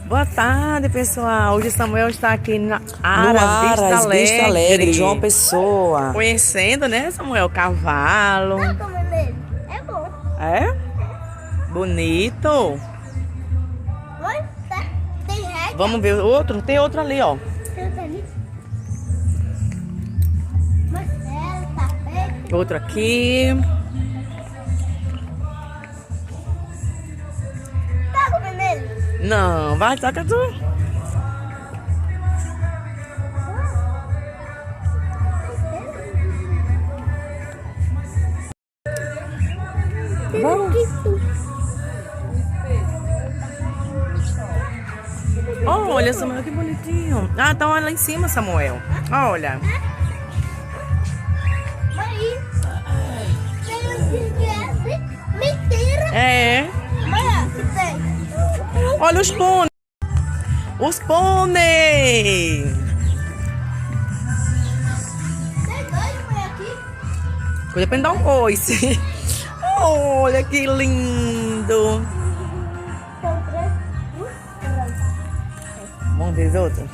Boa tarde, pessoal. Hoje Samuel está aqui na Aras, Vista Alegre, João Pessoa. Conhecendo, né, Samuel? Cavalo. É bom. É? Bonito. Tem regra? Vamos ver outro? Tem outro ali, ó. Marcelo, tapete. Outro aqui. Tá comendo ele? Não, vai, toca tu. Vamos. Olha, Samuel, que bonitinho. Ah, tá lá em cima, Samuel. Olha. Mãe, mentira. É. Mãe, que tem? Olha os pôneis. Os pôneis. Tem dois, mãe, aqui. Cuida pra não dar um coice. Olha que lindo. São três. Vamos ver os outros?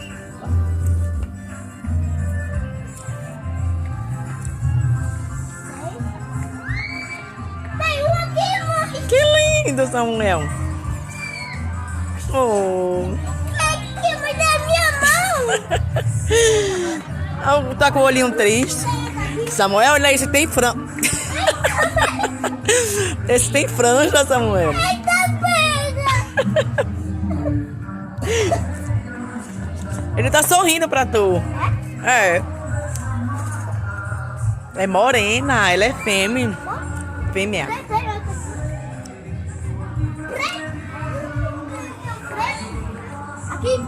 Tem um aqui, mãe. Que lindo, Samuel. Oh. Aqui, mas é minha mão. Tá com o olhinho triste. Samuel, olha aí, esse tem frango. Esse tem franja, Samuel. Eita, pega. Ele tá sorrindo pra tu. É. É morena, ela é fêmea. Fêmea. Aqui,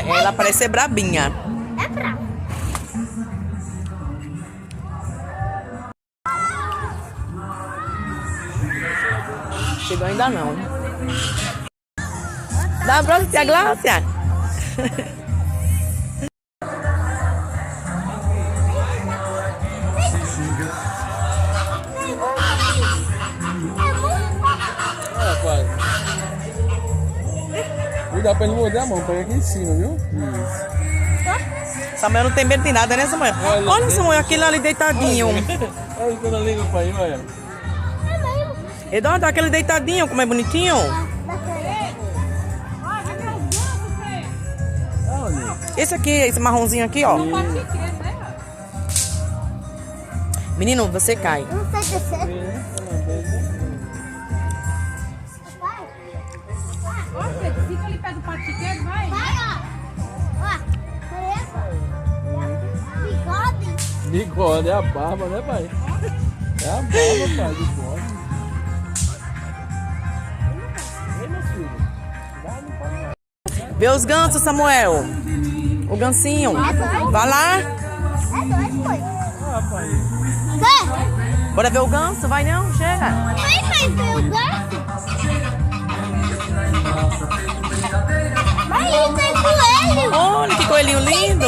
Ela parece ser brabinha. é bravo. Chegou ainda não. Dá pra tia Glácia. Rapaz. Cuidado pra ele morder a mão, pega aqui em cima, viu? Isso. Samuel não tem medo de nada, né, Samuel? Olha, Samuel, aquele ali deitadinho. Olha quando liga o pai, olha. Eduardo, aquele deitadinho, como é bonitinho. Esse aqui, esse marronzinho aqui, ó. Menino, você cai. Não sei descer. Fica ali perto do patiqueiro, vai. Vai, ó. Ó, bigode. Bigode, é a barba, né, pai? É a barba, pai, bigode. Ei, meu filho. Vai, não pode mais. Vê os gansos, Samuel. O gansinho. Vai lá. É dois, foi. Ah, pai. Quê? Bora ver o ganso? Vai não, chega. Mãe, vai ver o gato? Mãe, tem coelho. Olha que coelhinho lindo.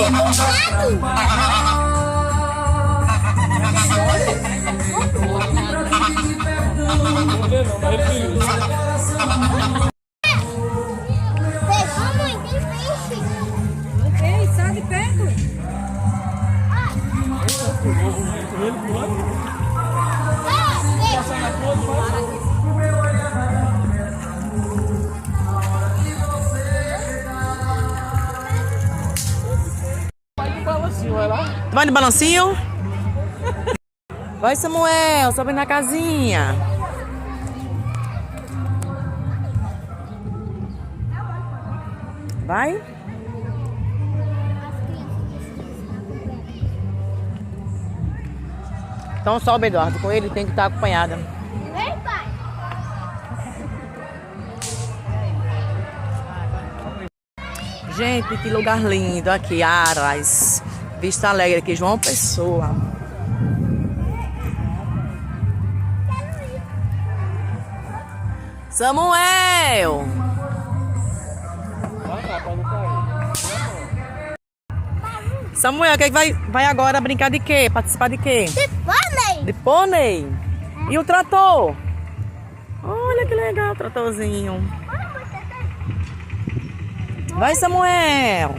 Pegou, mãe, tem peixe. Ei, sai de perto. Vai lá. Vai no balancinho? Vai, Samuel, sobe na casinha. Vai. Então sobe, Eduardo. Com ele tem que estar acompanhada. Vem, pai. Gente, que lugar lindo aqui, Aras. Vista Alegre aqui, João Pessoa. Samuel! Vai lá, pra não cair. Samuel, que vai agora brincar de quê? Participar de quê? De pônei. De pônei? E o trator? Olha que legal o tratorzinho. Vai, Samuel.